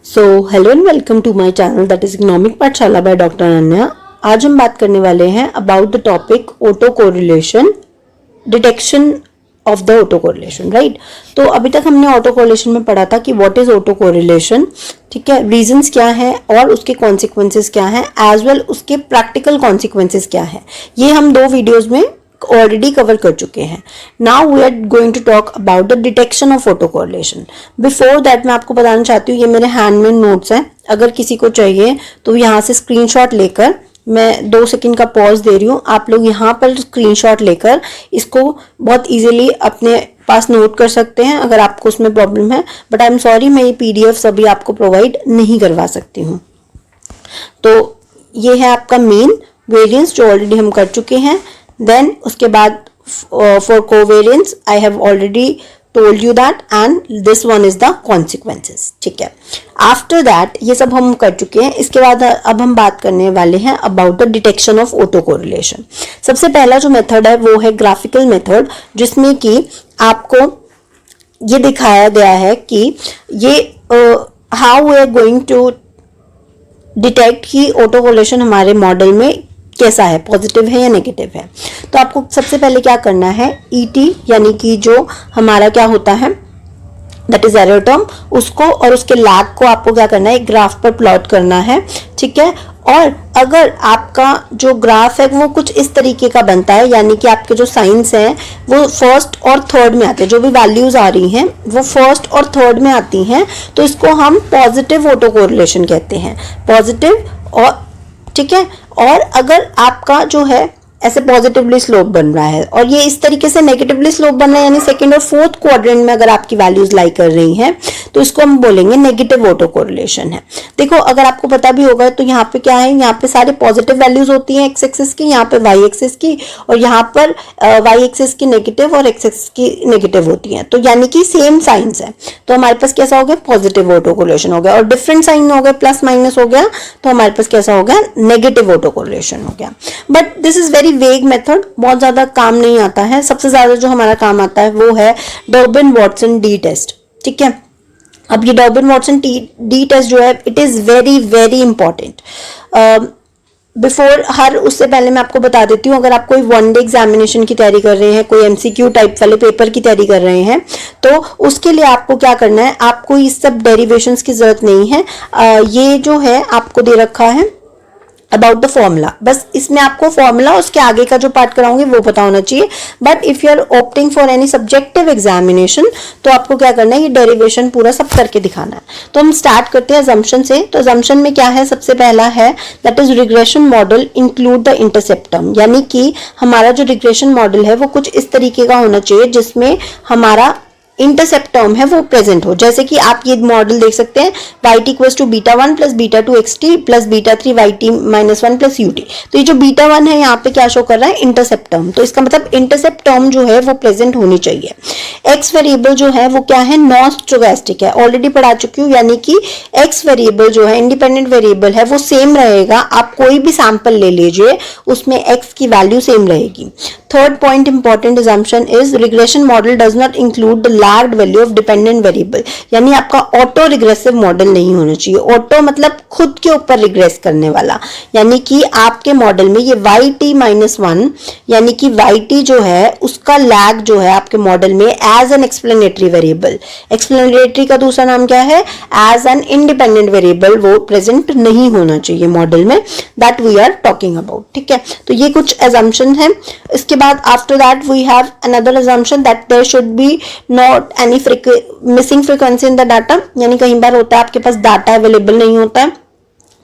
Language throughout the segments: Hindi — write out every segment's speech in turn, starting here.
So hello and welcome to my channel that is economic Pathshala by doctor Ananya. आज हम बात करने वाले हैं about the topic auto correlation, detection of the auto correlation, right. तो अभी तक हमने ऑटो कोरिलेशन में पढ़ा था कि व्हाट इज ऑटो कोरिलेशन, ठीक है, रीजंस क्या है और उसके कॉन्सिक्वेंसेस क्या हैं, एज वेल उसके प्रैक्टिकल कॉन्सिक्वेंसेस क्या है। ये हम दो वीडियोज में ऑलरेडी कवर कर चुके हैं। Now we are going to talk about the detection of auto correlation. Before that मैं आपको बताना चाहती हूँ, ये मेरे हैंडमेड नोट्स हैं। अगर किसी को चाहिए तो यहाँ से स्क्रीनशॉट लेकर, मैं 2 सेकंड का पॉज दे रही हूँ, आप लोग यहाँ पर स्क्रीनशॉट लेकर इसको बहुत इजीली अपने पास नोट कर सकते हैं अगर आपको उसमें प्रॉब्लम है। बट आई एम सॉरी, मैं ये पीडीएफ अभी आपको प्रोवाइड नहीं करवा सकती हूँ। तो ये है आपका मेन वेरिएंस जो ऑलरेडी हम कर चुके हैं। देन उसके बाद for covariance I have already told you that and this one is the consequences, ठीक है। आफ्टर दैट ये सब हम कर चुके हैं। इसके बाद अब हम बात करने वाले हैं about the detection of auto correlation. सबसे पहला जो मेथड है वो है ग्राफिकल मेथड, जिसमें कि आपको ये दिखाया गया है कि ये how we are going to detect कि ऑटो कोरिलेशन हमारे मॉडल में कैसा है, पॉजिटिव है या नेगेटिव है। तो आपको सबसे पहले क्या करना है, ईटी यानी कि जो हमारा क्या होता है दैट इज एरर टर्म, उसको और उसके लैग को आपको क्या करना है, एक ग्राफ पर प्लॉट करना है, ठीक है। और अगर आपका जो ग्राफ है वो कुछ इस तरीके का बनता है, यानी कि आपके जो साइंस हैं वो फर्स्ट और थर्ड में आते हैं, जो भी वैल्यूज आ रही हैं वो फर्स्ट और थर्ड में आती हैं, तो इसको हम पॉजिटिव ऑटो कोरिलेशन कहते हैं, पॉजिटिव। और ठीक है, और अगर आपका जो है ऐसे पॉजिटिवली स्लोप बन रहा है और ये इस तरीके से नेगेटिवली स्लोप बन रहा है, यानी सेकंड और फोर्थ क्वाड्रेंट में अगर आपकी वैल्यूज लाई कर रही हैं, तो इसको हम बोलेंगे नेगेटिव ऑटो कोरिलेशन है। देखो, अगर आपको पता भी होगा तो यहाँ पे क्या है, यहाँ पे सारे पॉजिटिव वैल्यूज होती हैं एक्स एक्सिस की, यहाँ पे वाई एक्सिस की, और यहाँ पर वाई एक्सिस की नेगेटिव और एक्स एक्सिस की नेगेटिव होती हैं, तो यानी कि सेम साइंस है। तो हमारे पास कैसा हो गया, पॉजिटिव ऑटो कोरिलेशन हो गया। और डिफरेंट साइन हो गया, प्लस माइनस हो गया, तो हमारे पास कैसा हो गया, नेगेटिव ऑटो कोरिलेशन हो गया। But this is very vague method, बहुत ज्यादा काम नहीं आता है। सबसे ज्यादा जो हमारा काम आता है वो है डर्बिन-वाटसन डी टेस्ट, ठीक है। अब ये डर्बिन-वाटसन डी टेस्ट जो है, it is very very important. Before उससे पहले मैं आपको बता देती हूँ, अगर आप कोई वन डे एग्जामिनेशन की तैयारी कर रहे हैं, कोई एमसीक्यू टाइप वाले पेपर की तैयारी कर रहे हैं, तो उसके लिए आपको क्या करना है, आपको इस सब डेरिवेशंस की जरूरत नहीं है। ये जो है आपको दे रखा है अबाउट द फॉर्मूला, बस इसमें आपको फॉर्मूला उसके आगे का जो पार्ट कराऊंगी वो पता होना चाहिए। But if you are opting for any subjective examination, तो आपको क्या करना है, ये डेरिवेशन पूरा सब करके दिखाना है। तो हम स्टार्ट करते हैं अजम्पशन से। तो अजम्पशन में क्या है, सबसे पहला है that is regression model include the intercept term, यानी कि हमारा जो रिग्रेशन मॉडल है वो कुछ इस तरीके का होना चाहिए जिसमें हमारा इंटरसेप्ट टर्म है वो प्रेजेंट हो। जैसे कि आप ये मॉडल देख सकते हैं, yt equals to β1 plus β2 xt plus β3 yt minus 1 plus ut। तो ये जो β1 है यहाँ पे क्या शो कर रहा है, इंटरसेप्ट टर्म। तो इसका मतलब इंटरसेप्ट टर्म जो है वो प्रेजेंट होनी चाहिए। एक्स वेरिएबल जो है वो क्या है, नॉन स्टोचैस्टिक है, ऑलरेडी पढ़ा चुकी हूँ, यानी कि एक्स वेरिएबल जो है इंडिपेंडेंट वेरिएबल है वो सेम रहेगा। आप कोई भी सैंपल ले लीजिए, उसमें एक्स की वैल्यू सेम रहेगी। Third point important assumption is regression model does not include the lagged value of dependent variable, यानी आपका ऑटो रिग्रेसिव मॉडल नहीं होना चाहिए। ऑटो मतलब खुद के ऊपर रिग्रेस करने वाला, यानी कि आपके मॉडल में ये yt माइनस 1 यानी कि yt जो है उसका लैग जो है आपके मॉडल में as an explanatory variable, explanatory का दूसरा नाम क्या है, एज एन इंडिपेंडेंट वेरिएबल, वो प्रेजेंट नहीं होना चाहिए मॉडल में, that we are talking about, ठीक है। तो ये कुछ assumption है। इसके बाद after that we have another assumption that there should be not any missing frequency in the data, यानी कई बार होता है आपके पास डाटा अवेलेबल नहीं होता है,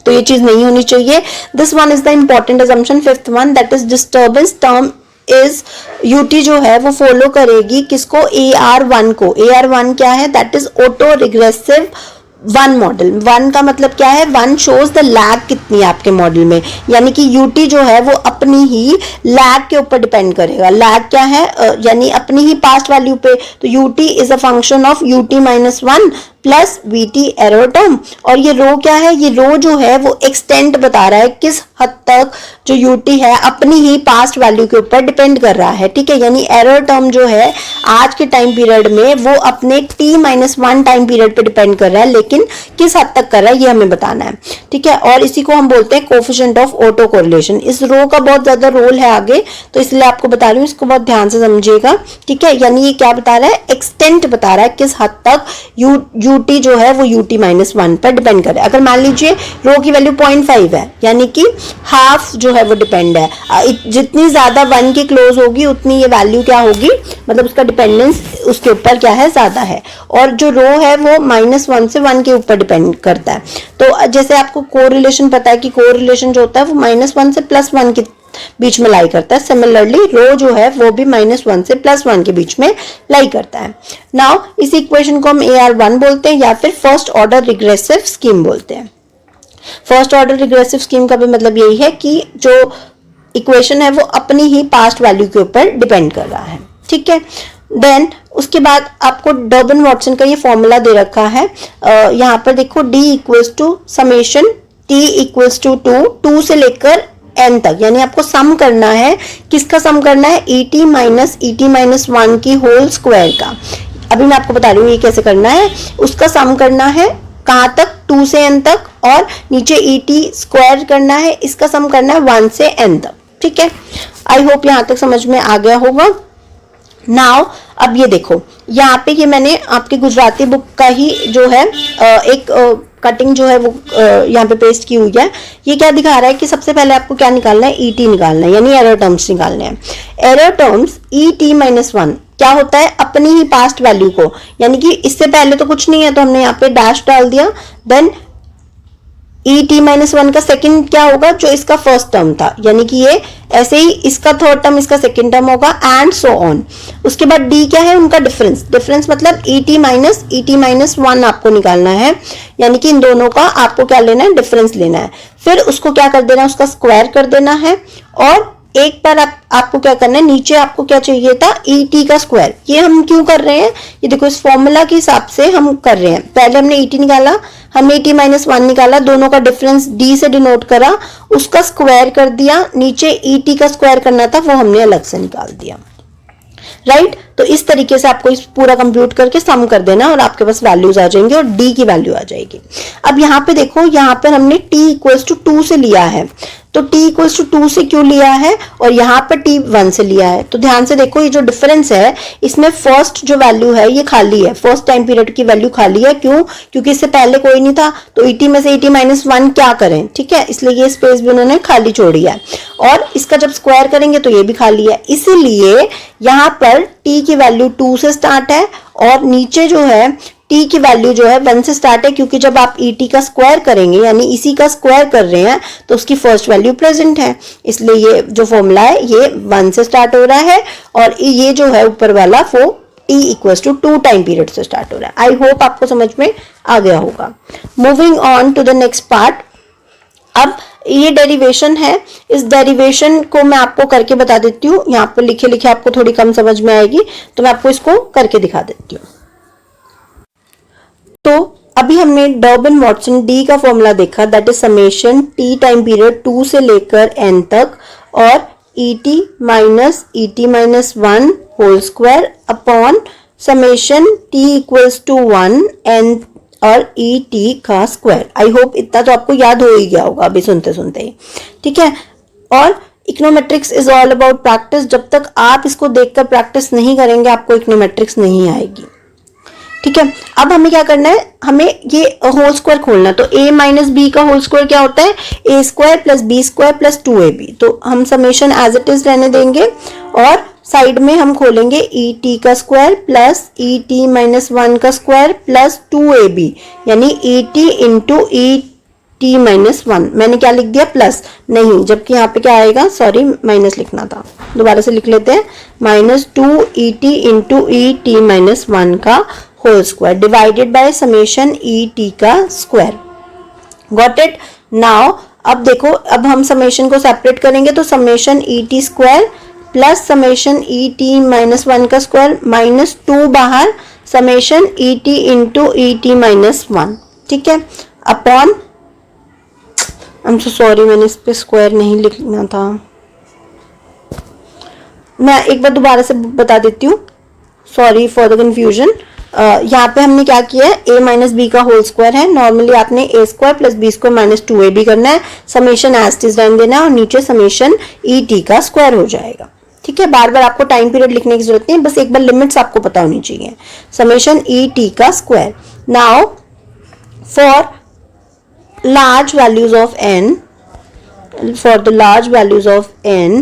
तो ये चीज नहीं होनी चाहिए। This one is the important assumption। Fifth one that is disturbance term is UT जो है वो फॉलो करेगी किसको, AR1 को। AR1 क्या है, that is auto regressive one model. One का मतलब क्या है, वन शोज द लैग कितनी है आपके मॉडल में, यानी कि यूटी जो है वो अपनी ही लैग के ऊपर डिपेंड करेगा। लैग क्या है, यानी अपनी ही पास्ट वैल्यू पे। तो UT is a function of UT minus 1 plus we T error term, और ये रो क्या है, ये रो जो है वो एक्सटेंट बता रहा है किस हद तक जो यू टी है अपनी ही पास्ट वैल्यू के ऊपर डिपेंड कर रहा है, ठीक है। यानी एरर टर्म जो है आज के टाइम पीरियड में वो अपने t-1 टाइम पीरियड पे डिपेंड कर रहा है, लेकिन किस हद तक कर रहा है ये हमें बताना है, ठीक है। और इसी को हम बोलते हैं कोफिशिएंट ऑफ ऑटो कोरिलेशन। इस रो का बहुत ज्यादा रोल है आगे, तो इसलिए आपको बता रही हूँ, इसको बहुत ध्यान से समझिएगा, ठीक है। यानी ये क्या बता रहा है, एक्सटेंट बता रहा है किस हद तक यूटी जो है वो ut-1 पर डिपेंड कर रहा है। अगर मान लीजिए रो की वैल्यू 0.5 है, यानी कि हाफ जो है वो डिपेंड है, जितनी ज्यादा 1 के क्लोज होगी उतनी ये वैल्यू क्या होगी, मतलब उसका डिपेंडेंस उसके ऊपर क्या है, ज्यादा है। और जो रो है वो -1 से 1 के ऊपर डिपेंड करता है। तो जैसे आपको कोरिलेशन पता है कि कोरिलेशन जो होता है वो -1 से +1 के बीच में लाई करता है, सिमिलरली रो जो है वो भी -1 से +1 के बीच में लाई करता है। नाउ इस इक्वेशन को हम AR1 बोलते हैं या फिर फर्स्ट ऑर्डर रिग्रेसिव स्कीम बोलते हैं। फर्स्ट ऑर्डर रिग्रेसिव स्कीम का भी मतलब यही है कि जो इक्वेशन है वो अपनी ही पास्ट वैल्यू के ऊपर डिपेंड कर रहा है, ठीक है। देन उसके बाद आपको डर्बन वॉटसन का ये फॉर्मूला दे रखा है, यहाँ पर देखो D equals to summation T equals to 2 से लेकर n तक, यानी आपको सम करना है, किसका सम करना है, et-1 की होल स्क्वायर का। अभी मैं आपको बता रही हूँ ये कैसे करना है, उसका सम करना है कहाँ तक, 2 से n तक, और नीचे et स्क्वायर करना है, इसका सम करना है 1 से n तक, ठीक है। आई होप यहाँ तक समझ में आ गया होगा। नाउ अब ये देखो, यहाँ पे ये मैंने आपके गुजराती बुक का ही जो है एक कटिंग जो है वो यहाँ पे पेस्ट की हुई है। ये क्या दिखा रहा है कि सबसे पहले आपको क्या निकालना है, ET निकालना है, यानी एरर टर्म्स निकालने हैं। एरर टर्म्स et-1 क्या होता है, अपनी ही पास्ट वैल्यू को, यानी कि इससे पहले तो कुछ नहीं है तो हमने यहाँ पे डैश डाल दिया, देन et-1 का सेकंड क्या होगा, जो इसका फर्स्ट टर्म था, यानी कि ये ऐसे ही इसका थर्ड टर्म इसका सेकंड टर्म होगा, एंड सो ऑन। उसके बाद d क्या है, उनका डिफरेंस मतलब et-1 आपको निकालना है, यानी कि इन दोनों का आपको क्या लेना है, डिफरेंस लेना है। फिर उसको क्या कर देना है, उसका स्क्वायर कर देना है, और एक बार आपको क्या करना है, नीचे आपको क्या चाहिए था, et का स्क्वायर। ये हम क्यों कर रहे हैं, ये देखो इस फॉर्मूला के हिसाब से हम कर रहे हैं। पहले हमने et निकाला, हमने et-1 निकाला, दोनों का डिफरेंस d से डिनोट करा, उसका स्क्वायर कर दिया, नीचे et का स्क्वायर करना था वो हमने अलग से निकाल दिया, राइट। तो इस तरीके से आपको इस पूरा कंप्यूट करके सम कर देना और आपके पास वैल्यूज आ जाएंगे और d की वैल्यू आ जाएगी। अब यहाँ पे देखो, यहाँ पर हमने t इक्वल्स टू 2 से लिया है, तो t इक्वल्स टू 2 से क्यों लिया है और यहाँ पर t 1 से लिया है, तो ध्यान से देखो, ये जो डिफरेंस है इसमें फर्स्ट जो वैल्यू है ये खाली है, फर्स्ट टाइम पीरियड की वैल्यू खाली है। क्यों, क्योंकि इससे पहले कोई नहीं था, तो et में से et-1 क्या करें, ठीक है, इसलिए ये स्पेस भी उन्होंने खाली छोड़ी है। और इसका जब स्क्वायर करेंगे तो ये भी खाली है, इसीलिए यहाँ पर t की वैल्यू 2 से स्टार्ट है और नीचे जो है t की वैल्यू जो है 1 से स्टार्ट है, क्योंकि जब आप et का स्क्वायर करेंगे यानी इसी का स्क्वायर कर रहे हैं तो उसकी फर्स्ट वैल्यू प्रेजेंट है, इसलिए ये जो फॉर्मूला है ये 1 से स्टार्ट हो रहा है और ये जो है ऊपर वाला वो t equals to 2 time period से स्टार्ट हो रहा है। आई होप आपको समझ में आ गया होगा। Moving on to the next part. अब ये डेरिवेशन है, इस डेरिवेशन को मैं आपको करके बता देती हूँ, यहाँ पर लिखे लिखे आपको थोड़ी कम समझ में आएगी, तो मैं आपको इसको करके दिखा देती हूँ। तो अभी हमने डर्बन वॉटसन D का फॉर्मूला देखा, that is summation t time period 2 से लेकर n तक और et-1 whole square upon summation t equals to 1 n और et का स्क्वायर। आई होप इतना तो आपको याद हो ही गया होगा अभी सुनते सुनते ही, ठीक है। और econometrics is all about practice, जब तक आप इसको देखकर प्रैक्टिस नहीं करेंगे आपको इकोनोमेट्रिक्स नहीं आएगी, ठीक है। अब हमें क्या करना है, हमें ये होल स्क्वायर खोलना है, तो a माइनस बी का होल स्क्वायर क्या होता है, a square plus B square plus 2ab। तो हम समेशन एज इट इज रहने देंगे और साइड में हम खोलेंगे et का स्क्वायर प्लस et-1 का स्क्वायर प्लस 2ab, यानी et इंटू et-1। मैंने क्या लिख दिया, प्लस नहीं, जबकि यहाँ पे क्या आएगा, सॉरी माइनस लिखना था, दोबारा से लिख लेते हैं, -2 et इंटू et-1 का whole square divided by summation et का स्क्वायर। Got it. नाउ अब देखो, अब हम समेशन को सेपरेट करेंगे, तो summation et square plus summation et-1 का स्क्वायर -2 बाहर, summation E T into E T minus 1, ठीक है, upon, I am so sorry मैंने इस पे स्क्वायर नहीं लिखना था, मैं एक बार दोबारा से बता देती हूँ, सॉरी फॉर द कंफ्यूजन। यहाँ पे हमने क्या किया है, a माइनस बी का होल स्क्वायर है, नॉर्मली आपने a square plus B square minus 2ab करना है, समेशन एज इट इज रहने देना है और नीचे समेशन ई टी का स्क्वायर हो जाएगा, ठीक है। बार बार आपको टाइम पीरियड लिखने की जरूरत नहीं है, बस एक बार लिमिट्स आपको पता होनी चाहिए। समेशन ई टी का square. Now for large values of n, for the large values of n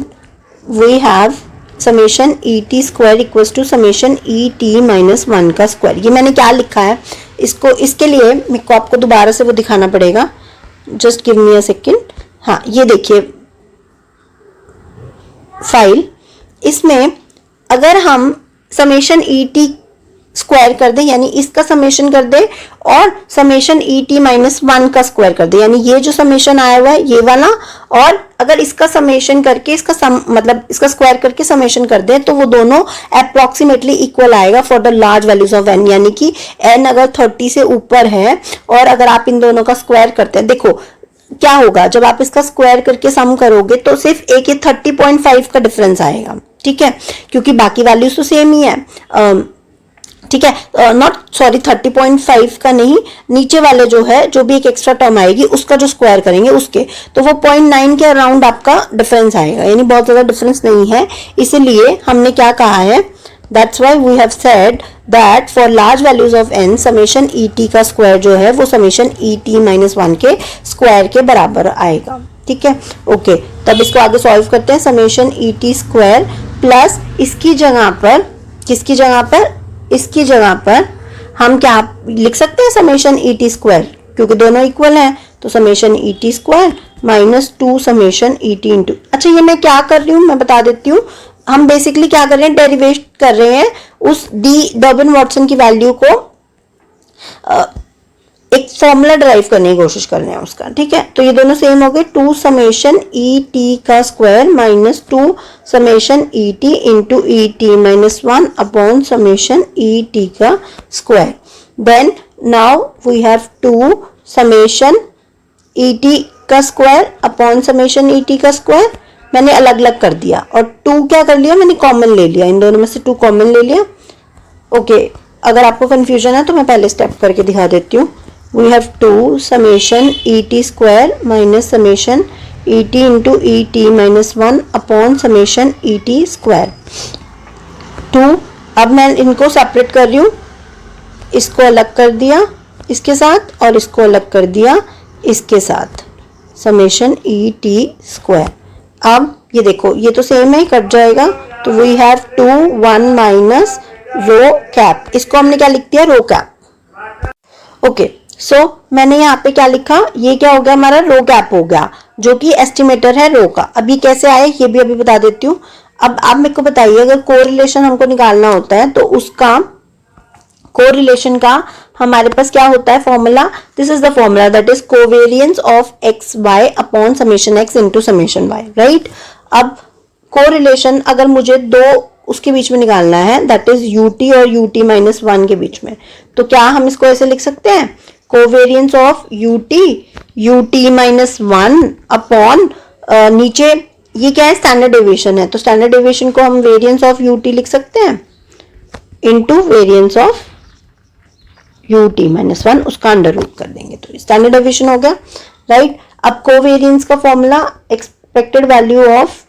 we have summation et square equals to summation et minus 1 का स्क्वायर। ये मैंने क्या लिखा है, इसको इसके लिए मेरे को आपको दोबारा से वो दिखाना पड़ेगा, just give me a second. हाँ ये देखिए फाइल, इसमें अगर हम समेशन ई टी स्क्वायर कर दे, यानी इसका समेशन कर दे और समेशन ई टी माइनस 1 का स्क्वायर कर दे, यानी ये जो समेशन आया हुआ है ये वाला, और अगर इसका समेशन करके इसका मतलब इसका स्क्वायर करके समेशन कर दे तो वो दोनों अप्रोक्सीमेटली इक्वल आएगा for the large values of N, यानी कि एन अगर 30 से ऊपर है और अगर आप इन दोनों का स्क्वायर करते हैं, देखो क्या होगा जब आप इसका स्क्वायर करके सम करोगे तो सिर्फ एक 30.5 का डिफरेंस आएगा, ठीक है, क्योंकि बाकी वैल्यूज तो सेम ही है, ठीक है, नॉट सॉरी 30.5 का नहीं, नीचे वाले जो है जो भी एक एक्स्ट्रा टर्म आएगी उसका जो स्क्वायर करेंगे उसके, तो वो 0.9 के अराउंड आपका डिफरेंस आएगा, यानी बहुत ज्यादा डिफरेंस नहीं है। इसीलिए हमने क्या कहा है, that's why we have said that for large values of N summation E T का स्क्वायर जो है वो समेशन ई टी माइनस 1 के स्क्वायर के बराबर आएगा, ठीक है। ओके, तब इसको आगे सॉल्व करते हैं। Summation E T square plus इसकी जगह पर, किसकी जगह पर, इसकी जगह पर हम क्या लिख सकते हैं, समेशन ई टी स्क्वायर, क्योंकि दोनों इक्वल हैं तो summation E T square minus 2 summation E T into, अच्छा ये मैं क्या कर रही हूँ मैं बता देती हूँ, हम बेसिकली क्या कर रहे हैं, डेरिवेट कर रहे हैं उस डी डर्बिन वाटसन की वैल्यू को एक फॉर्मूला ड्राइव करने की कोशिश कर रहे हैं उसका, ठीक है। तो ये दोनों सेम हो गए, 2 समेशन ई टी का square minus 2 summation E T into E T minus 1 upon summation E T का square. Then now we have 2 summation E T का square upon summation E T का स्क्वायर, मैंने अलग अलग कर दिया और 2 क्या कर लिया, मैंने कॉमन ले लिया, इन दोनों में से 2 कॉमन ले लिया। ओके, अगर आपको कंफ्यूजन है तो मैं पहले स्टेप करके दिखा देती हूँ। We have 2 summation et square minus summation et into et minus 1 upon summation et square 2। अब मैं इनको सेपरेट कर रही हूँ, इसको अलग कर दिया इसके साथ और इसको अलग कर दिया इसके साथ, समेशन et स्क्वायर। अब ये देखो ये तो सेम है, कट जाएगा, तो we have 2 1 minus rho cap, इसको हमने क्या लिख दिया, रो कैप। ओके, सो मैंने यहाँ पे क्या लिखा, ये क्या हो गया हमारा, रो कैप हो गया, जो कि एस्टिमेटर है रो का। अभी कैसे आए ये भी अभी बता देती हूँ। अब आप मेरे को बताइए, अगर कोरिलेशन हमको निकालना होता है तो उसका कोरिलेशन का हमारे पास क्या होता है formula, this is the formula that is covariance of X Y upon summation X into summation Y, right. अब कोरिलेशन अगर मुझे दो उसके बीच में निकालना है, दैट इज यूटी और यूटी माइनस 1 के बीच में, तो क्या हम इसको ऐसे लिख सकते हैं, covariance of UT minus 1 upon नीचे ये क्या है, स्टैंडर्ड डेविएशन है, तो स्टैंडर्ड डेविएशन को हम वेरियंस ऑफ यूटी लिख सकते हैं into variance of UT minus 1, उसका अंडर रूट कर देंगे तो स्टैंडर्ड डेविएशन हो गया, राइट। अब कोवेरियंस का formula expected value of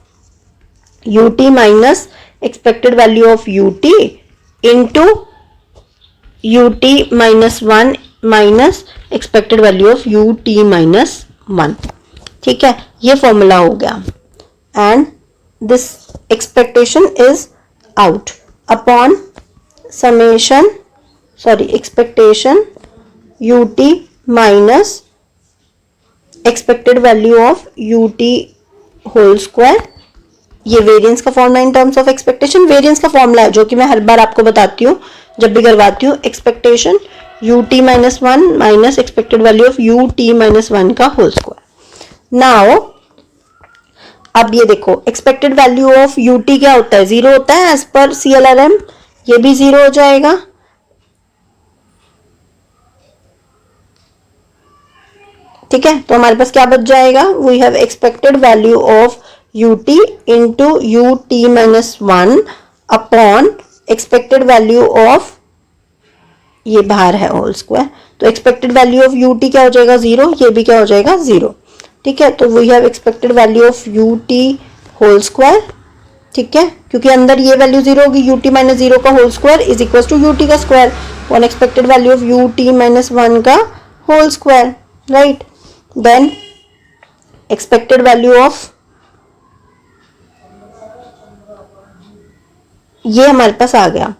UT minus expected value of UT into UT minus 1 minus expected value of UT minus 1, ठीक है, ये फॉर्मूला हो गया। And this expectation is out upon summation expectation UT minus expected value of UT whole square, ये वेरिएंस का formula in terms of expectation, variance का फॉर्मूला है जो कि मैं हर बार आपको बताती हूँ जब भी करवाती हूँ, expectation ut minus 1 minus expected value of ut minus 1 का होल स्क्वायर। नाउ अब ये देखो एक्सपेक्टेड वैल्यू ऑफ ut क्या होता है, 0 होता है एज पर CLRM, ये भी 0 हो जाएगा, ठीक है, तो हमारे पास क्या बच जाएगा, we have expected value of ut into ut minus 1 upon expected value of, ये बाहर है होल स्क्वायर, तो एक्सपेक्टेड वैल्यू ऑफ ut क्या हो जाएगा 0, ये भी क्या हो जाएगा 0। ठीक है, तो we have expected value of ut whole square. ठीक है, क्योंकि अंदर ये वैल्यू 0 होगी, ut माइनस 0 का whole square is equal to ut का square, on expected value of ut minus 1 का whole square, right. Then expected value of, ये हमारे पास आ गया।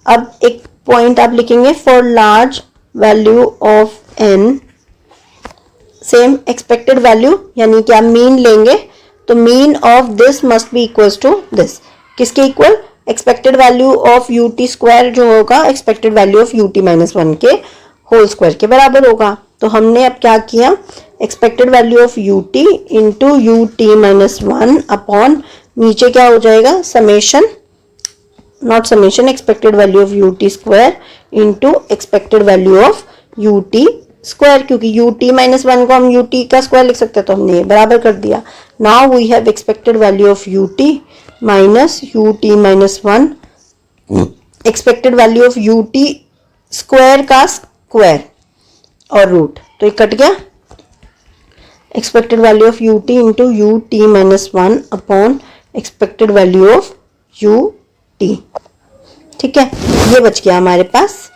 अब एक पॉइंट आप लिखेंगे, for large value of n, same expected value, यानी कि आप मीन लेंगे तो mean of this must be equal to this, किसके equal, expected value of ut square जो होगा expected value of ut minus 1 के होल स्क्वायर के बराबर होगा। तो हमने अब क्या किया, expected value of ut into ut minus 1 upon नीचे क्या हो जाएगा, summation, not summation, expected value of ut square into expected value of ut square, क्योंकि ut माइनस 1 को हम ut का स्क्वायर लिख सकते हैं, तो हमने बराबर कर दिया। Now we have expected value of ut minus ut minus 1, expected value of ut square का स्क्वायर और रूट, तो ये कट गया। Expected value of ut into ut minus 1 upon expected value of ut। ठीक है, ये बच गया हमारे पास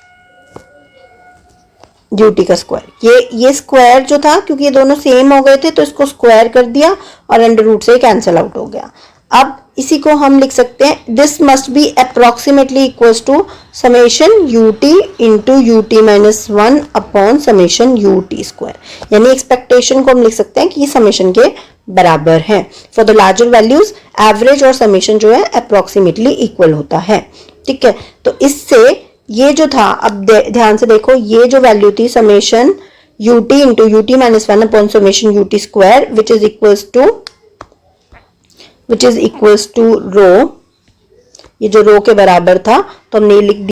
ut का स्क्वायर। ये स्क्वायर जो था, क्योंकि ये दोनों सेम हो गए थे तो इसको स्क्वायर कर दिया और अंडर रूट से कैंसिल आउट हो गया। अब इसी को हम लिख सकते हैं, this must be approximately equals to summation ut into ut minus 1 upon summation ut square, यानी एक्सपेक्टेशन को हम लिख सकते हैं कि ये समेशन के बराबर है। For the larger values average और समेशन जो है अप्रोक्सीमेटली इक्वल होता है। ठीक है, तो इससे ये जो था, अब ध्यान से देखो, ये जो वैल्यू थी summation ut into ut minus 1 upon summation ut square which is equals to rho, ये जो रो के बराबर था तो हमने लिख दिया।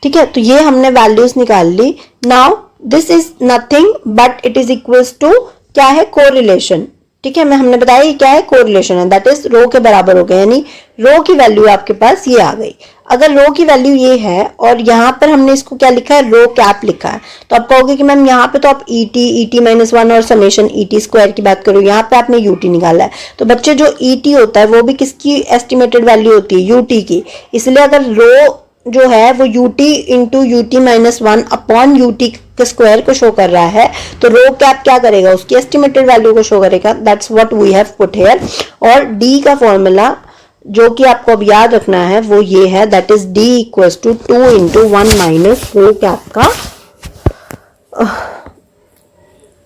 ठीक है, तो ये हमने वैल्यूज निकाल ली। Now this is nothing but it is equals to क्या है, कोरिलेशन। ठीक है, हमने बताया ये क्या है, कोरिलेशन है, दैट इज रो के बराबर हो गया, यानी रो की वैल्यू आपके पास ये आ गई। अगर रो की वैल्यू ये है और यहाँ पर हमने इसको क्या लिखा है, रो कैप लिखा है, तो आप कहोगे कि मैम यहाँ पे तो आप et माइनस 1 और समेशन et स्क्वायर की बात करो, यहाँ पे आपने ut निकाला है। तो बच्चे जो et होता है वो भी किसकी एस्टिमेटेड वैल्यू होती है, ut की, इसलिए अगर रो जो है वो ut into ut minus 1 upon ut के स्क्वायर को शो कर रहा है, तो रो कैप क्या करेगा, उसकी एस्टिमेटेड वैल्यू को शो करेगा। That's what we have put here. और d का फॉर्मूला जो कि आपको अब याद रखना है वो ये है, that is d equals to 2 into 1 minus rho cap का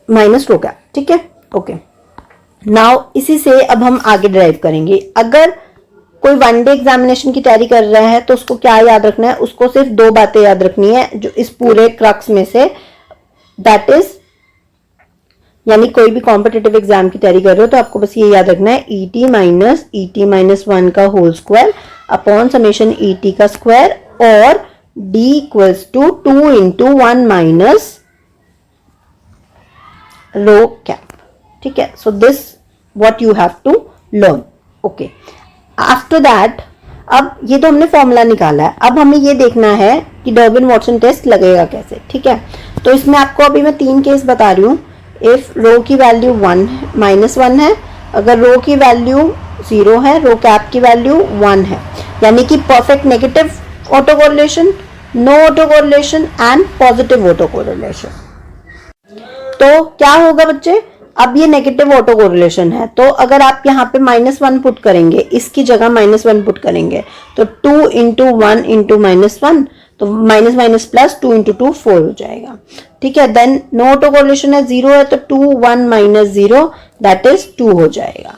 माइनस रो कैप। ठीक है, ओके। नाउ इसी से अब हम आगे ड्राइव करेंगे। अगर कोई वन डे एग्जामिनेशन की तैयारी कर रहा है तो उसको क्या याद रखना है, उसको सिर्फ 2 बातें याद रखनी है जो इस पूरे क्रक्स में से, दैट इज, यानी कोई भी कॉम्पिटिटिव एग्जाम की तैयारी कर रहे हो तो आपको बस ये याद रखना है, et माइनस 1 का whole square upon summation et का स्क्वायर और d equals to 2 into 1 minus rho cap. ठीक है, so this what you have to learn. Okay, after that, अब ये तो हमने फॉर्मूला निकाला है, अब हमें ये देखना है कि डर्बिन वॉटसन टेस्ट लगेगा कैसे। ठीक है, तो इसमें आपको अभी मैं 3 केस बता रही हूँ। इफ रो की वैल्यू 1 माइनस 1 है, अगर रो की वैल्यू 0 है, रो कैप की वैल्यू 1 है, यानी कि perfect negative auto correlation, no auto correlation and positive auto correlation. तो क्या होगा बच्चे, अब ये नेगेटिव ऑटो कोरिलेशन है, तो अगर आप यहाँ पे -1 पुट करेंगे, इसकी जगह -1 पुट करेंगे, तो 2 इंटू 1 इंटू -1, तो माइनस माइनस प्लस 2 इंटू 2 4 हो जाएगा। ठीक है, देन नो ऑटो कोरिलेशन है, 0 है तो 2 1 माइनस 0 दैट इज 2 हो जाएगा,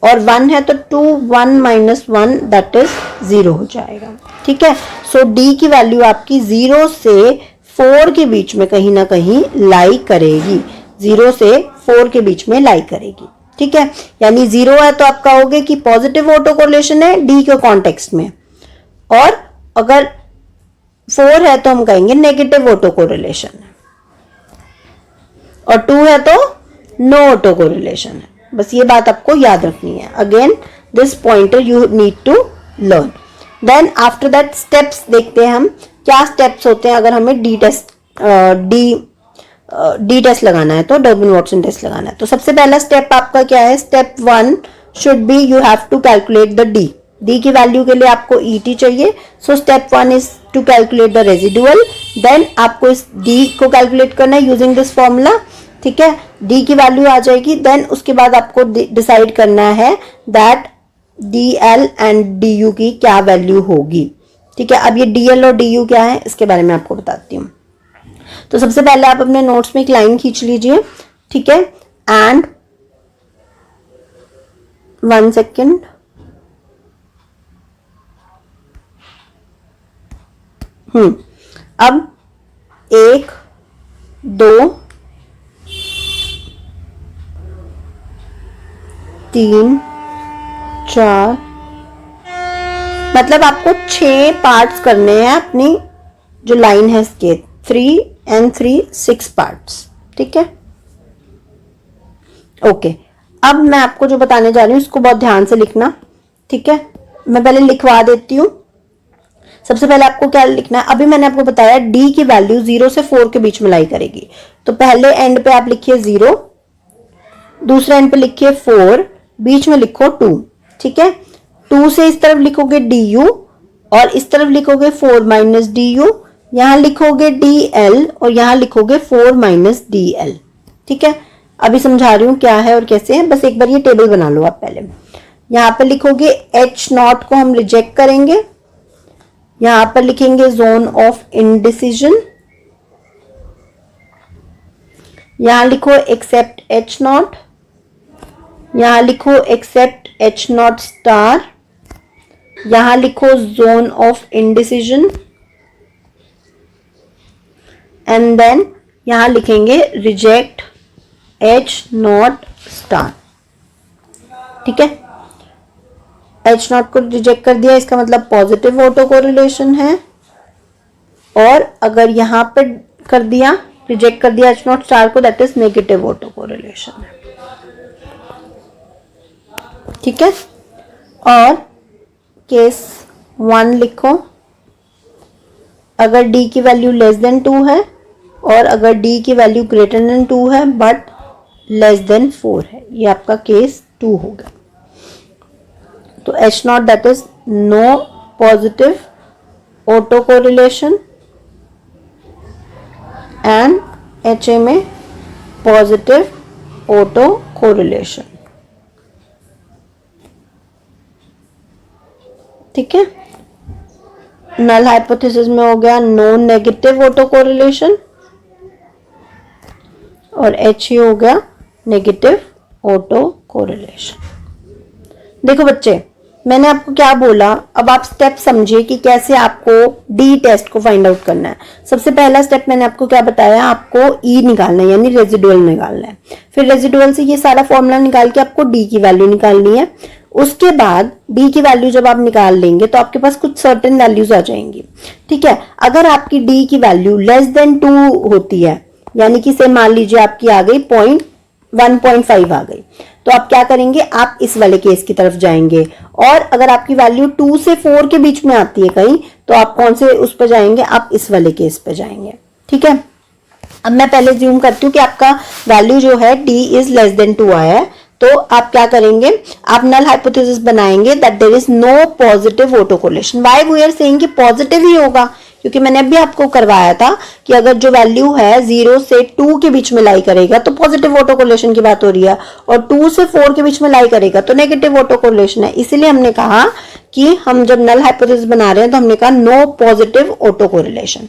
और 1 है तो 2 1 माइनस 1 दैट इज 0 हो जाएगा। ठीक है, सो डी की वैल्यू आपकी 0 से 4 के बीच में कहीं ना कहीं लाई करेगी, 0 से 4 के बीच में लाई करेगी। ठीक है, यानी 0 है तो आप कहोगे कि पॉजिटिव ऑटो कोरिलेशन है डी के कॉन्टेक्स्ट में, और अगर 4 है तो हम कहेंगे नेगेटिव ऑटो कोरिलेशन है। और 2 है तो नो ऑटो कोरिलेशन है। बस ये बात आपको याद रखनी है। Again this pointer you need to learn. Then after that steps देखते हैं हम क्या स्टेप्स होते हैं अगर हमें डी टेस्ट लगाना है, तो डर्बिन वाटसन टेस्ट लगाना है। तो सबसे पहला स्टेप आपका क्या है, step 1 should be you have to calculate the D की वैल्यू के लिए आपको ET चाहिए। So step 1 is to calculate the residual. Then आपको इस डी को कैलकुलेट करना है यूजिंग दिस फॉर्मूला, ठीक है। डी की वैल्यू आ जाएगी। देन उसके बाद आपको डिसाइड करना है दैट DL एंड DU की क्या वैल्यू होगी, ठीक है। अब ये DL और DU क्या है इसके बारे में आपको बताती हूँ। तो सबसे पहले आप अपने नोट्स में एक लाइन खींच लीजिए, ठीक है। एंड 1 सेकेंड, अब 1 2 3 4 मतलब आपको 6 पार्ट्स करने हैं अपनी जो लाइन है इसके, 3 and 3 6 पार्ट्स, ठीक है। ओके, अब मैं आपको जो बताने जा रही हूँ उसको बहुत ध्यान से लिखना, ठीक है। मैं पहले लिखवा देती हूँ। सबसे पहले आपको क्या लिखना है, अभी मैंने आपको बताया डी की वैल्यू 0 से 4 के बीच में लाई करेगी। तो पहले एंड पे आप लिखिए 0, दूसरे एंड पे लिखिए 4, बीच में लिखो 2, ठीक है। 2 से इस तरफ लिखोगे DU और इस तरफ लिखोगे 4 माइनस DU, यहां लिखोगे DL और यहां लिखोगे 4 माइनस DL, ठीक है। अभी समझा रही हूं क्या है और कैसे है, बस एक बार ये टेबल बना लो आप पहले। यहां पर लिखोगे H0 को हम रिजेक्ट करेंगे, यहां पर लिखेंगे जोन ऑफ इनडिसीजन, यहां लिखो एक्सेप्ट H0, यहां लिखो एक्सेप्ट H0 स्टार, यहां लिखो zone of indecision and then यहां लिखेंगे रिजेक्ट H0 स्टार, ठीक है। H0 को रिजेक्ट कर दिया, इसका मतलब पॉजिटिव ऑटो कोरिलेशन है। और अगर यहां पे कर दिया, रिजेक्ट कर दिया H0 स्टार को, that is negative auto correlation है, ठीक है। और केस 1 लिखो, अगर D की वैल्यू लेस देन 2 है और अगर D की वैल्यू ग्रेटर देन 2 है बट लेस देन 4 है, ये आपका केस 2 होगा। तो H0 that is no positive auto correlation and HA में पॉजिटिव ऑटो कोरिलेशन, ठीक है। नल हाइपोथेसिस में हो गया नो नेगेटिव ऑटो कोरिलेशन और HA हो गया नेगेटिव ऑटो कोरिलेशन। देखो बच्चे, मैंने आपको क्या बोला, अब आप स्टेप समझिए कि कैसे आपको डी टेस्ट को फाइंड आउट करना है। सबसे पहला स्टेप मैंने आपको क्या बताया, आपको ई निकालना है यानी रेजिडुअल निकालना है। फिर रेजिडुअल से ये सारा फॉर्मूला निकाल के आपको डी की वैल्यू निकालनी है। उसके बाद डी की वैल्यू जब आप निकाल लेंगे तो आपके पास कुछ सर्टेन वैल्यूज आ जाएंगी, ठीक है। अगर आपकी डी की वैल्यू लेस देन 2 होती है, यानी कि से मान लीजिए आपकी आ गई 1.5 आ गई, तो आप क्या करेंगे, आप इस वाले केस की तरफ जाएंगे। और अगर आपकी वैल्यू 2 से 4 के बीच में आती है कहीं, तो आप कौन से उस पर जाएंगे, आप इस वाले केस पे जाएंगे, ठीक है। अब मैं पहले ज्यूम करती हूँ कि आपका वैल्यू जो है D इज लेस देन 2 आया है, तो आप क्या करेंगे, आप नल हाइपोथेसिस बनाएंगे that there is no positive auto correlation. Why we are saying कि पॉजिटिव ही होगा, क्योंकि मैंने अभी आपको करवाया था कि अगर जो वैल्यू है 0 से 2 के बीच में लाई करेगा तो पॉजिटिव ऑटो कोरिलेशन की बात हो रही है, और 2 से 4 के बीच में लाई करेगा तो नेगेटिव ऑटो कोरिलेशन है। इसीलिए हमने कहा कि हम जब नल हाइपोथेसिस बना रहे हैं तो हमने कहा नो पॉजिटिव ऑटो कोरिलेशन।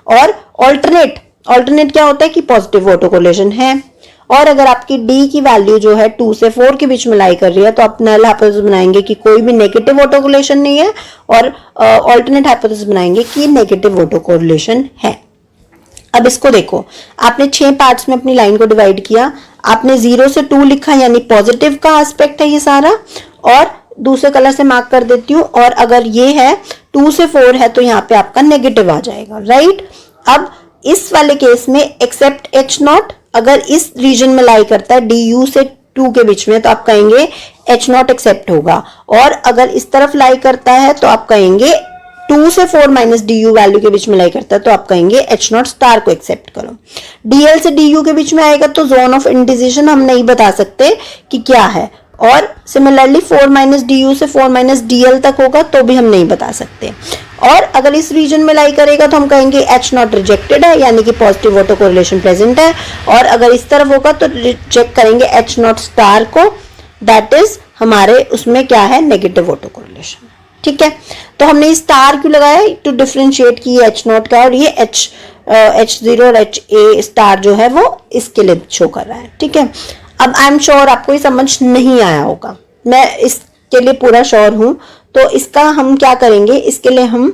और ऑल्टरनेट क्या होता है कि पॉजिटिव ऑटो कोरिलेशन है। और अगर आपकी D की वैल्यू जो है 2 से 4 के बीच में लाई कर रही है, तो आप नल हाइपोथेसिस बनाएंगे कि कोई भी नेगेटिव ऑटो कोरिलेशन नहीं है, और ऑल्टरनेट हाइपोथेसिस बनाएंगे कि नेगेटिव ऑटो कोरिलेशन है। अब इसको देखो, आपने 6 पार्ट्स में अपनी लाइन को डिवाइड किया, आपने 0 से 2 लिखा यानी पॉजिटिव का एस्पेक्ट है ये सारा, और दूसरे कलर से मार्क कर देती हूँ। और अगर ये है 2 से 4 है तो यहाँ पे आपका नेगेटिव आ जाएगा, राइट। अब इस वाले केस में एक्सेप्ट एच नॉट, अगर इस रीजन में लाई करता है डी यू से 2 के बीच में तो आप कहेंगे एच नॉट एक्सेप्ट होगा, और अगर इस तरफ लाई करता है तो आप कहेंगे 2 से 4 माइनस डी यू वैल्यू के बीच में लाई करता है तो आप कहेंगे एच नॉट स्टार को एक्सेप्ट करो। डीएल से डी यू के बीच में आएगा तो जोन ऑफ इंडिसिजन हम नहीं बता सकते कि क्या है, और सिमिलरली 4 माइनस डी यू से 4 माइनस डी एल तक होगा तो भी हम नहीं बता सकते। और अगर इस रीजन में लाई करेगा तो हम कहेंगे एच नॉट रिजेक्टेड है, यानी कि पॉजिटिव ऑटो कोरिलेशन प्रेजेंट है, और अगर इस तरफ होगा तो रिजेक्ट करेंगे एच नॉट स्टार को, दैट इज हमारे उसमें क्या है, नेगेटिव ऑटो कोरिलेशन। ठीक है, तो हमने स्टार क्यों लगाया, टू डिफरेंशिएट की एच नॉट का, और ये एच जीरो और एच ए स्टार जो है वो इसके लिए शो कर रहा है। ठीक है, अब आई एम श्योर आपको ये समझ नहीं आया होगा, मैं इसके लिए पूरा श्योर हूं, तो इसका हम क्या करेंगे, इसके लिए हम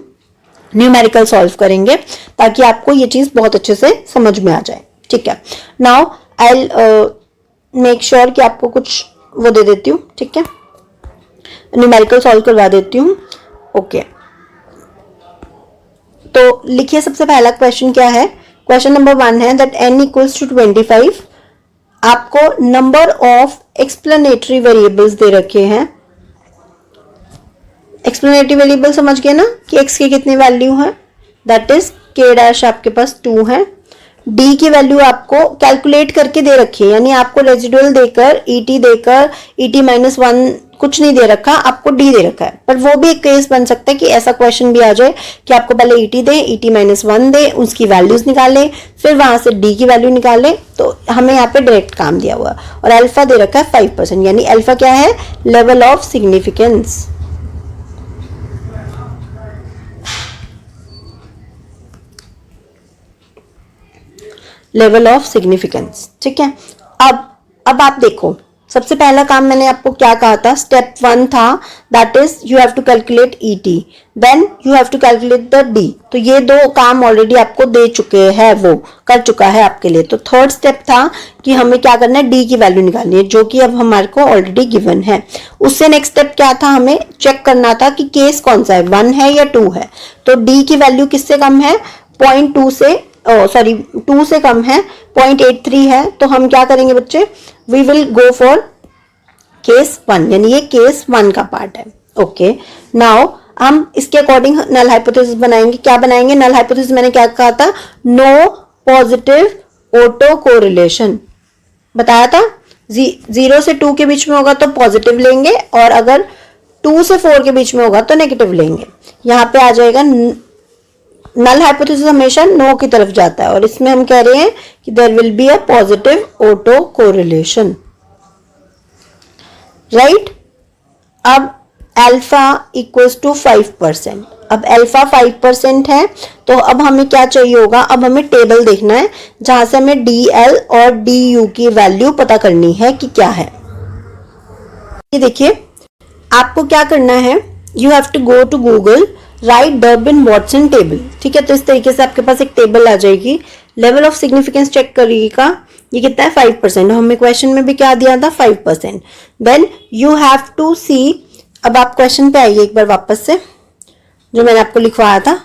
न्यूमेरिकल सॉल्व करेंगे ताकि आपको ये चीज बहुत अच्छे से समझ में आ जाए। ठीक है, नाउ आई मेक श्योर कि आपको कुछ वो दे देती हूँ। ठीक है, न्यूमेरिकल सॉल्व करवा देती हूँ। ओके, तो लिखिए सबसे पहला क्वेश्चन क्या है। क्वेश्चन नंबर 1 है दैट n इक्वल्स टू 25। आपको नंबर ऑफ एक्सप्लेनेटरी वेरिएबल्स दे रखे हैं। एक्सप्लेनेटरी वेरिएबल समझ गए ना कि x की कितनी वैल्यू है, दैट इज k डैश आपके पास 2 है। d की वैल्यू आपको कैलकुलेट करके दे रखी है, यानी आपको रेजिडुअल देकर et माइनस 1 कुछ नहीं दे रखा, आपको d दे रखा है। पर वो भी एक केस बन सकता है कि ऐसा क्वेश्चन भी आ जाए कि आपको पहले et दे, et माइनस 1 दे, उसकी वैल्यूज निकाले, फिर वहां से d की वैल्यू निकाले। तो हमें यहाँ पे डायरेक्ट काम दिया हुआ, और अल्फा दे रखा है 5%, यानी अल्फा क्या है, level of significance. Level of significance. ठीक है, अब आप देखो, सबसे पहला काम मैंने आपको क्या कहा था, स्टेप 1 था that is you have to calculate et, then you have to calculate the d। तो ये 2 काम ऑलरेडी आपको दे चुके हैं, वो कर चुका है आपके लिए। तो थर्ड स्टेप था कि हमें क्या करना है, d की वैल्यू निकालनी है, जो कि अब हमारे को ऑलरेडी गिवन है। उससे नेक्स्ट स्टेप क्या था, हमें चेक करना था कि केस कौन सा है, 1 है या 2 है। तो d की वैल्यू किससे कम है, 0.2 से 2 से कम है, 0.83 है। तो हम क्या करेंगे बच्चे, we will go for case 1, यानी ये केस 1 का पार्ट है। ओके, नाउ हम इसके अकॉर्डिंग नल हाइपोथेसिस बनाएंगे। क्या बनाएंगे, नल हाइपोथेसिस मैंने क्या कहा था, नो पॉजिटिव ऑटो कोरिलेशन बताया था। 0 से 2 के बीच में होगा तो पॉजिटिव लेंगे, और अगर 2 से 4 के बीच में होगा तो नेगेटिव लेंगे। यहाँ पे आ जाएगा नल हाइपोथेसिस हमेशा नो की तरफ जाता है, और इसमें हम कह रहे हैं कि there will be a positive auto correlation, right. अब अल्फा इक्वल्स टू 5%। अब अल्फा 5% है, तो अब हमें क्या चाहिए होगा, अब हमें टेबल देखना है जहां से हमें DL और DU की वैल्यू पता करनी है कि क्या है। ये देखिए, आपको क्या करना है, you have to go to Google, right Durbin Watson table. ठीक है, तो इस तरीके से आपके पास एक टेबल आ जाएगी। लेवल ऑफ सिग्निफिकेंस चेक करिएगा, ये कितना है, 5%। हमें क्वेश्चन में भी क्या दिया था, 5%। देन यू हैव टू सी, अब आप क्वेश्चन पे आइए एक बार वापस से, जो मैंने आपको लिखवाया था।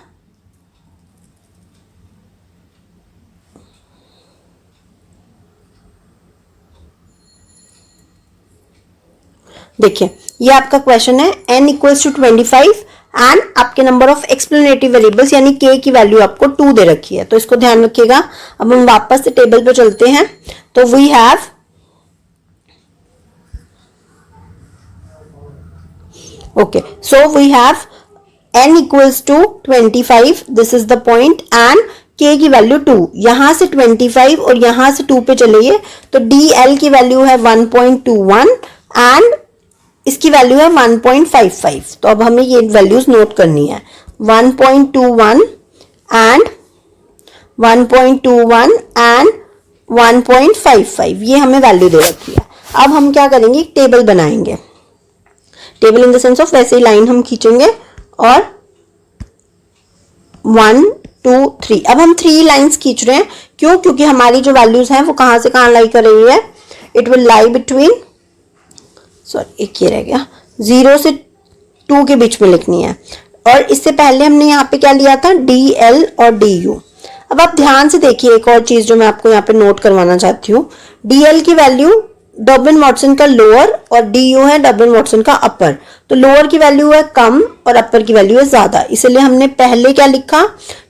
देखिए, ये आपका क्वेश्चन है, n इक्वल्स टू 25 एंड आपके नंबर ऑफ एक्सप्लेनेटिव वेरिएबल्स यानी k की वैल्यू आपको 2 दे रखी है, तो इसको ध्यान रखिएगा। अब हम वापस से टेबल पे चलते हैं। तो we have okay, so we have n equals to 25, this is the point, and k की वैल्यू 2। यहां से 25 और यहां से 2 पे चलिए तो dl की वैल्यू है 1.21 एंड इसकी वैल्यू है 1.55। तो अब हमें ये वैल्यूज नोट करनी है, 1.21 एंड 1.21 एंड 1.55, ये हमें वैल्यू दे रखी है। अब हम क्या करेंगे, टेबल बनाएंगे। Table in the sense of वैसे ही लाइन हम खींचेंगे, और 1 2 3, अब हम 3 लाइंस खींच रहे हैं। क्यों, क्योंकि हमारी जो वैल्यूज हैं वो कहां से कहां लाई कर रही है, it will lie between, sorry एक ये रह गया, 0 से 2 के बीच में लिखनी है। और इससे पहले हमने यहाँ पे क्या लिया था, DL और DU। अब आप ध्यान से देखिए एक और चीज जो मैं आपको यहाँ पे नोट करवाना चाहती हूँ। डीएल की वैल्यू डॉबलिन वाटसन का लोअर और डीयू है डॉबलिन वाटसन का अपर। तो लोअर की वैल्यू है कम और अपर की वैल्यू है ज्यादा, इसलिए हमने पहले क्या लिखा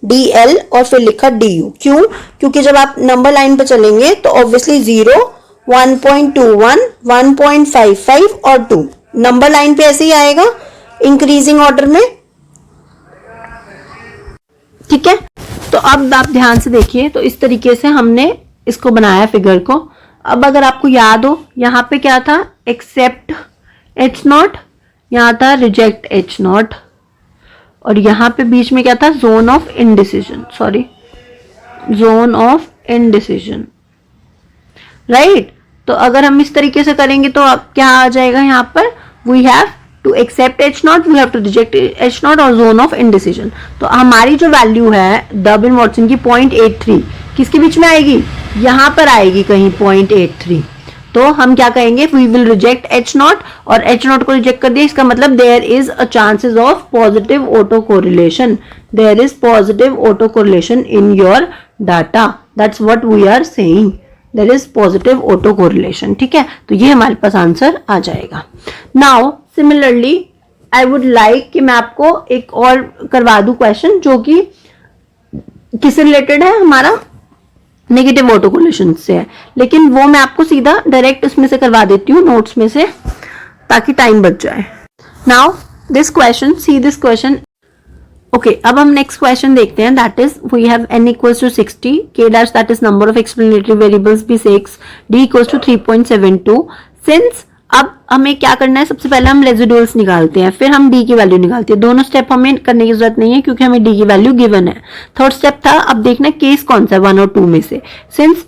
डीएल और फिर लिखा डीयू। क्यों? क्योंकि जब आप नंबर लाइन पे चलेंगे तो ऑब्वियसली 0, 1.21, 1.55 और 2 नंबर लाइन पे ऐसे ही आएगा इंक्रीजिंग ऑर्डर में। ठीक है, तो अब आप ध्यान से देखिए, तो इस तरीके से हमने इसको बनाया फिगर को। अब अगर आपको याद हो यहाँ पे क्या था, एक्सेप्ट एच नॉट, यहाँ था रिजेक्ट एच नॉट, और यहाँ पे बीच में क्या था, zone of indecision, sorry zone of indecision, right. तो अगर हम इस तरीके से करेंगे तो अब क्या आ जाएगा यहाँ पर, we have to accept H naught, we have to reject H naught और जोन ऑफ इनडिसीजन। तो हमारी जो वैल्यू है डॉबलिन वाटसन की 0.83 किसके बीच में आएगी, यहां पर आएगी कहीं 0.83। तो हम क्या कहेंगे, we will reject H naught, और एच नॉट को रिजेक्ट कर दिया, इसका मतलब there is a chances of positive auto correlation, there is positive auto correlation in your data, that's what we are saying, there is positive auto correlation. ठीक है, तो ये हमारे पास आंसर आ जाएगा। Now similarly I would like कि मैं आपको एक और करवा दूं क्वेश्चन जो कि किससे रिलेटेड है, हमारा नेगेटिव ऑटो कोरिलेशन से है, लेकिन वो मैं आपको सीधा डायरेक्ट इसमें से करवा देती हूँ नोट्स में से, ताकि टाइम बच जाए। Now this question, see this question. Okay, अब हम नेक्स्ट क्वेश्चन देखते हैं, that is we have n equals to 60, k dash that is number of explanatory variables be 6, d equals to 3.72। Since अब हमें क्या करना है, सबसे पहले हम रेजिडुअल्स निकालते हैं, फिर हम डी की वैल्यू निकालते हैं। दोनों स्टेप हमें करने की जरूरत नहीं है क्योंकि हमें डी की वैल्यू गिवन है। थर्ड स्टेप था, अब देखना केस कौन सा है 1 और 2 में से। सिंस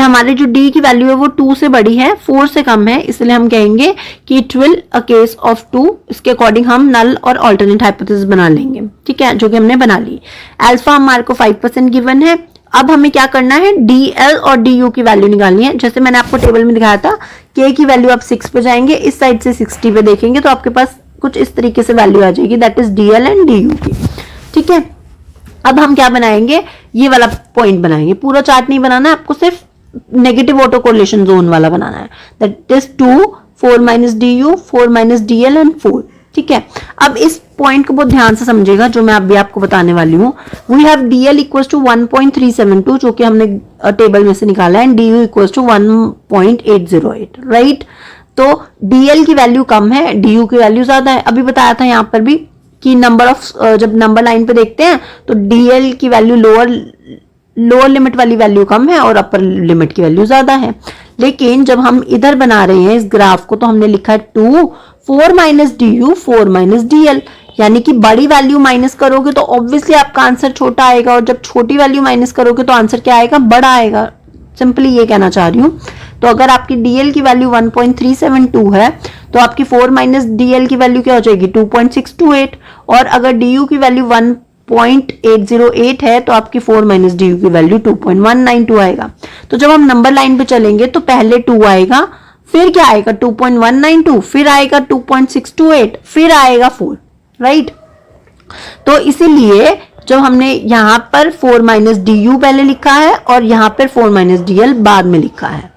हमारे जो डी की वैल्यू है वो 2 से बड़ी है, 4 से कम है, इसलिए हम कहेंगे कि it will a case of 2। इसके अकॉर्डिंग हम नल और ऑल्टरनेट हाइपोथेसिस बना लेंगे। ठीक है, जो कि हमने बना ली। अल्फा हमारे को 5% गिवन है। अब हमें क्या करना है, DL और DU की वैल्यू निकालनी है। जैसे मैंने आपको टेबल में दिखाया था, K की वैल्यू आप 6 पे जाएंगे, इस साइड से 60 पे देखेंगे तो आपके पास कुछ इस तरीके से वैल्यू आ जाएगी, that is DL and DU की। ठीक है, अब हम क्या बनाएंगे, ये वाला पॉइंट बनाएंगे। पूरा चार्ट नहीं बनाना है आपको, सिर्फ नेगेटिव ऑटो कोरिलेशन जोन वाला बनाना है, that is 2, 4 minus DU, 4 minus DL and 4। ठीक है, अब इस पॉइंट को बहुत ध्यान से समझेगा जो मैं अभी आपको बताने वाली हूँ। We have DL equals to 1.372 जो कि हमने टेबल में से निकाला है, and DU equals to 1.808, right. तो DL की वैल्यू कम है, DU की वैल्यू ज्यादा है। अभी बताया था यहाँ पर भी कि नंबर ऑफ, जब नंबर लाइन पे देखते हैं तो DL की वैल्यू लोअर लिमिट वाली वैल्यू कम है और अपर लिमिट की वैल्यू ज्यादा है। लेकिन जब हम इधर बना रहे हैं इस ग्राफ को तो हमने लिखा है 2, 4 माइनस DU, 4 माइनस DL, यानी कि बड़ी वैल्यू माइनस करोगे तो ऑब्वियसली आपका आंसर छोटा आएगा, और जब छोटी वैल्यू माइनस करोगे तो आंसर क्या आएगा, बड़ा आएगा। सिंपली ये कहना चाह रही हूं। तो अगर आपकी DL की वैल्यू 1.372 है तो आपकी 4 माइनस DL की वैल्यू क्या हो जाएगी, 2.628, और अगर DU की वैल्यू 1.808 है तो आपकी 4 माइनस DU की वैल्यू 2.192 आएगा। तो जब हम नंबर लाइन पे चलेंगे तो पहले 2 आएगा, फिर क्या आएगा 2.192, फिर आएगा 2.628, फिर आएगा 4, राइट। तो इसीलिए जब हमने यहां पर 4 माइनस DU पहले लिखा है और यहां पर 4 माइनस DL बाद में लिखा है।